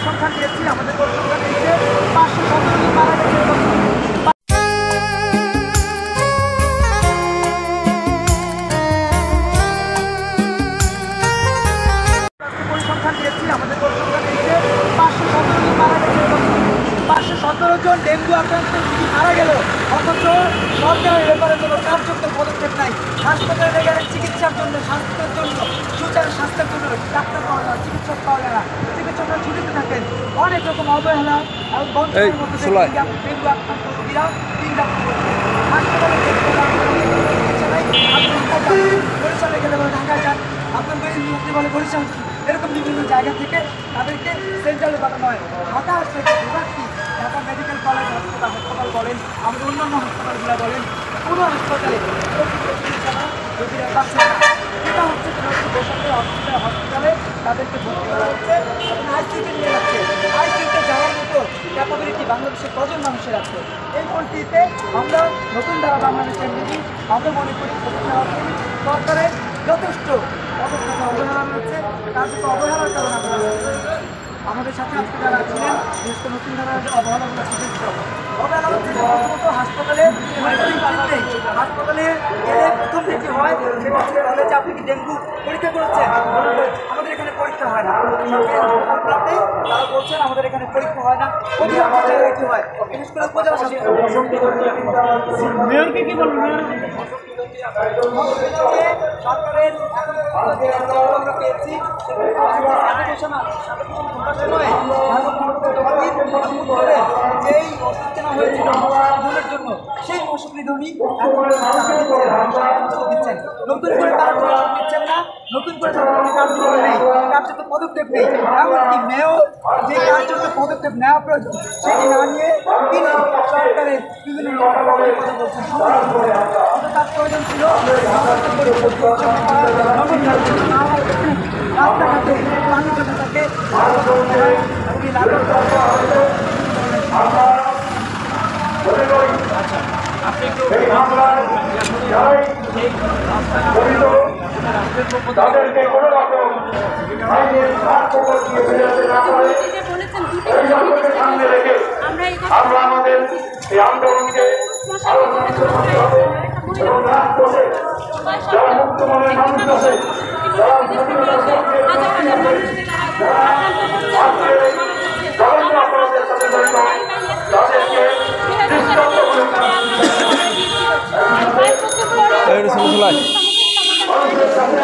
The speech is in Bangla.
পরিসংখ্যান দিয়েছি, আমাদের পরিসংখ্যান দিয়েছে 517 জন মারা গেছে। পরিসংখ্যান দিয়েছি, আমাদের পরিসংখ্যান দিয়েছে 517 জন মারা গেছে। 517 জন ডেঙ্গু আক্রান্ত রোগী মারা গেল, অথচ সরকারের ব্যাপারে কোনো কার্যকর পদক্ষেপ নাই। হাসপাতালে গেলে চিকিৎসার জন্য, স্বাস্থ্যের জন্য, সুচারু স্বাস্থ্যের জন্য ডাক্তার পাওয়া যায়, চিকিৎসক পাওয়া যায় না, চিকিৎসকরা ছুটিতে থাকেন। অনেক রকম অবহেলা এবং বঞ্চনার মধ্যে ডেঙ্গু আক্রান্ত রোগীরা হাসপাতালে বরিশালে গেলে বলে ঢাকায় যান, আপনার মুক্তি বলে বরিশাল, এরকম বিভিন্ন জায়গা থেকে তাদেরকে সেন্ট্রালে পাঠানো হয়। হতাশ বিভাগটি ঢাকা মেডিকেল কলেজ হাসপাতাল বলেন, আমাদের অন্যান্য হাসপাতালগুলো বলেন, কোনো হাসপাতালে রোগীরা পাচ্ছে না। এটা হচ্ছে বেসরকারি হসপিটালে তাদেরকে ভর্তি করা হচ্ছে এবং আইসিইউতে নিয়ে যাচ্ছে। আইসিইউতে যাওয়ার মতো ক্যাপাবিলিটি বাংলাদেশের কজন মানুষের আছে? এই পরিস্থিতিতে আমরা নতুন ধারা বাংলাদেশের নীতি আমরা মনে করি সরকারের যথেষ্ট পদক্ষেপ অবহেলা রয়েছে। তার যত অবহেলার কারণে আমাদের সাথে আজকে যারা ছিলেন, বিশেষ করে নতুন ধারা অবহেলাগুলো অবহেলা হচ্ছে প্রথমত হাসপাতালে গেলে প্রথম যেটি হয় সেটা হচ্ছে বলে যে আপনি কি ডেঙ্গু পরীক্ষা করেছেন? আমাদের এখানে পরীক্ষা হয় না। সরকারি তারা বলছেন আমাদের এখানে পরীক্ষা হয় না। অধিকাংশ জায়গায় কি হয়, বিশেষ করে উপজেলা মেয়রকে কি বলবেন? সরকারের আমরা পেয়েছি যেই ওষুধ কেনা হয়েছিল ধনের জন্য, সেই ওষুধ নিধনই দিচ্ছেন। নতুন করে তারা কোনো ওষুধ দিচ্ছেন না, নতুন করে তারা কোনো কার্যক্রম নেই, কার্যত পদক্ষেপ নেই। এমনকি মেয়র যে কার্যত পদক্ষেপ নেওয়া প্রয়োজন সেটি না নিয়ে তিনি সরকারের বিভিন্ন কথা বলছেন। তার প্রয়োজন ছিল রাস্তাঘাটে পানি জমে থাকে, আমরা আমাদের এই আন্দোলনকে যারা মুক্ত মনের মানুষ আছে, যারা আপনাদের সাথে জড়িত তাদেরকে মানুষের সাথে